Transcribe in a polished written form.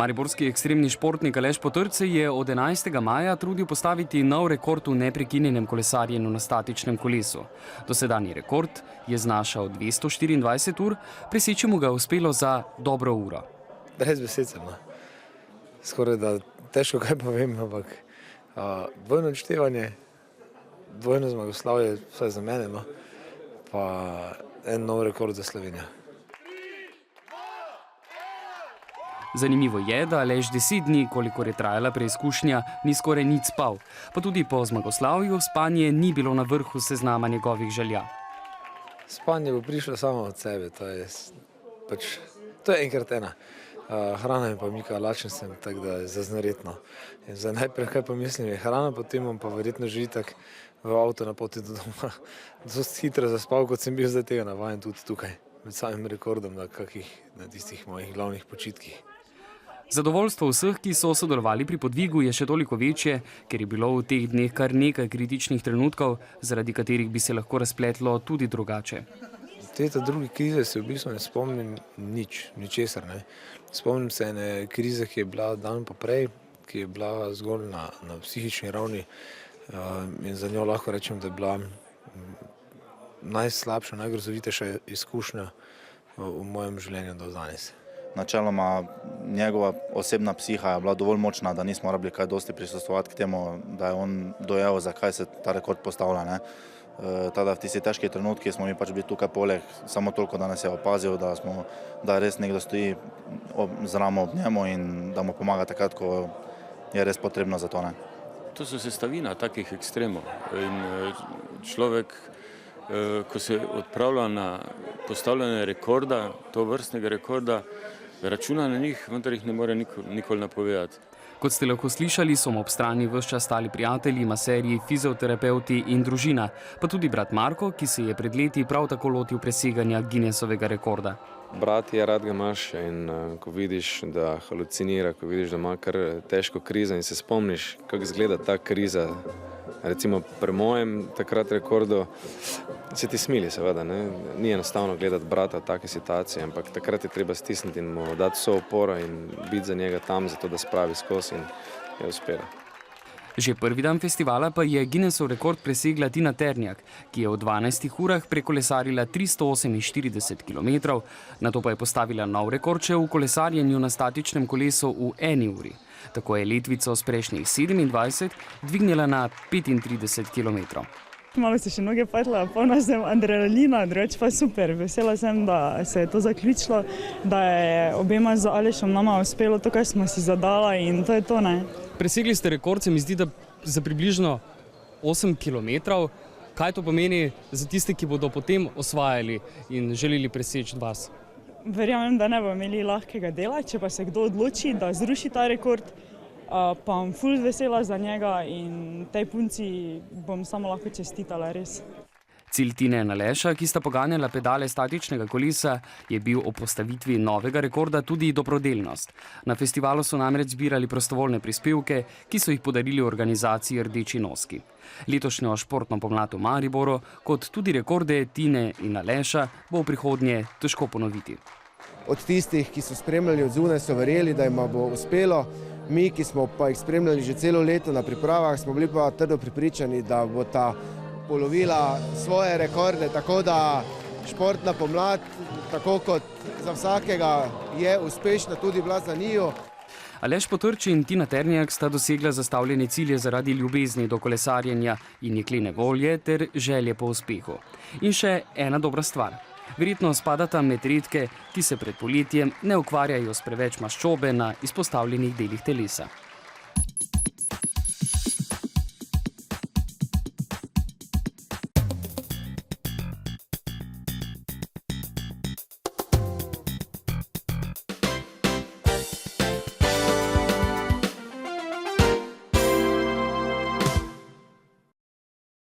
Mariborski ekstremni športnik Aleš Potrč se je od 11. maja trudil postaviti nov rekord v neprekinjenem kolesarjenju na statičnem kolesu. Dosedanji rekord je znašal 224 ur, preseči mu ga uspelo za dobro uro. Brez besed sem. Skoraj da težko kaj povem, ampak dvojno odštevanje, dvojno zmagoslavje, vsaj za mene, pa en nov rekord za Slovenijo. Zanimivo je, da Aleš 10 dni, kolikor je trajala preizkušnja, ni skoraj nič spal. Pa tudi po zmagoslavju spanje ni bilo na vrhu seznama njegovih želja. Spanje bo prišlo samo od sebe, to je enkrat ena. Hrana mi pa mika, lačen sem, tako da je zaznoretno. Za najprej kaj pomislim je hrana, potem bom pa verjetno že itak v avto na poti do doma. Dosti hitro zaspal, kot sem bil zdaj tega navajen tudi tukaj, med samim rekordom na tistih mojih glavnih počitkih. Zadovoljstvo vseh, ki so sodelovali pri podvigu, je še toliko večje, ker je bilo v teh dneh kar nekaj kritičnih trenutkov, zaradi katerih bi se lahko razpletlo tudi drugače. Te druge krize se v bistvu ne spomnim ničesar. Spomnim se ene krize, ki je bila dan poprej, ki je bila zgolj na psihični ravni in za njo lahko rečem, da je bila najslabša, najgrozovitejša izkušnja v mojem življenju do danes. Načeloma njegova osebna psiha je bila dovolj močna, da nismo rabili kaj dosti prisostvovati k temu, da je on dojel, zakaj se ta rekord postavlja. Tada v tisti težki trenutki smo mi pač bili tukaj poleg, samo toliko, da nas je opazil, da res nekdo stoji z ramo ob njemu in da mu pomaga takrat, ko je res potrebno za to. To so sestavina takih ekstremov in človek, ko se odpravlja na postavljanje rekorda, to vrstnega rekorda, računa na njih, vendar jih ne more nikoli napovedati. Kot ste lahko slišali, so mu ob strani ves čas stali prijatelji, maserji, fizioterapeuti in družina, pa tudi brat Marko, ki se je pred leti prav tako lotil preseganja Guinnessovega rekorda. Brat je, rad ga imaš in ko vidiš, da halucinira, ko vidiš, da ima kar težko krizo in se spomniš, kako izgleda ta kriza. Recimo pri mojem takrat rekordu se ti smili, seveda, ni enostavno gledati brata v take situacije, ampak takrat je treba stisniti in mu dati vso oporo in biti za njega tam, zato da spravi skozi in je uspela. Že prvi dan festivala pa je Guinnessov rekord presegla Tina Ternjak, ki je v 12 urah prekolesarila 348 km, nato pa je postavila nov rekord še v kolesarjenju na statičnem kolesu v 1 uri. Tako je letvico s prejšnjih 27 dvignila na 35 km. Malo se še noge patla, polna sem adrenalina, drugače pa super. Vesela sem, da se je to zaključilo, da je obema z Alešom nama uspelo to, kar smo si zadala in to je to. Presegli ste rekord, se mi zdi, da za približno 8 km. Kaj to pomeni za tiste, ki bodo potem osvajali in želeli preseči vas? Verjamem, da ne bomo imeli lahkega dela, če pa se kdo odloči, da zruši ta rekord, pa bom ful vesela za njega in tej punci bom samo lahko čestitala, res. Cilj Tine in Aleša, ki sta poganjala pedale statičnega kolesa, je bil ob postavitvi novega rekorda tudi dobrodelnost. Na festivalu so namreč zbirali prostovoljne prispevke, ki so jih podarili organizaciji Rdeči noski. Letošnjo športno pomlad v Mariboru, kot tudi rekorde Tine in Aleša, bo v prihodnje težko ponoviti. Od tistih, ki so spremljali od zunaj, so verjeli, da jim bo uspelo. Mi, ki smo pa jih spremljali že celo leto na pripravah, smo bili pa trdo prepričani, da bo ta polovila svoje rekorde, tako da športna pomlad, tako kot za vsakega, je uspešna tudi bila za njiju. Aleš Potrč in Tina Ternjak sta dosegla zastavljene cilje zaradi ljubezni do kolesarjenja in jeklene volje ter želje po uspehu. In še ena dobra stvar. Verjetno spadata med redke, ki se pred poletjem ne ukvarjajo s preveč maščobe na izpostavljenih delih telesa.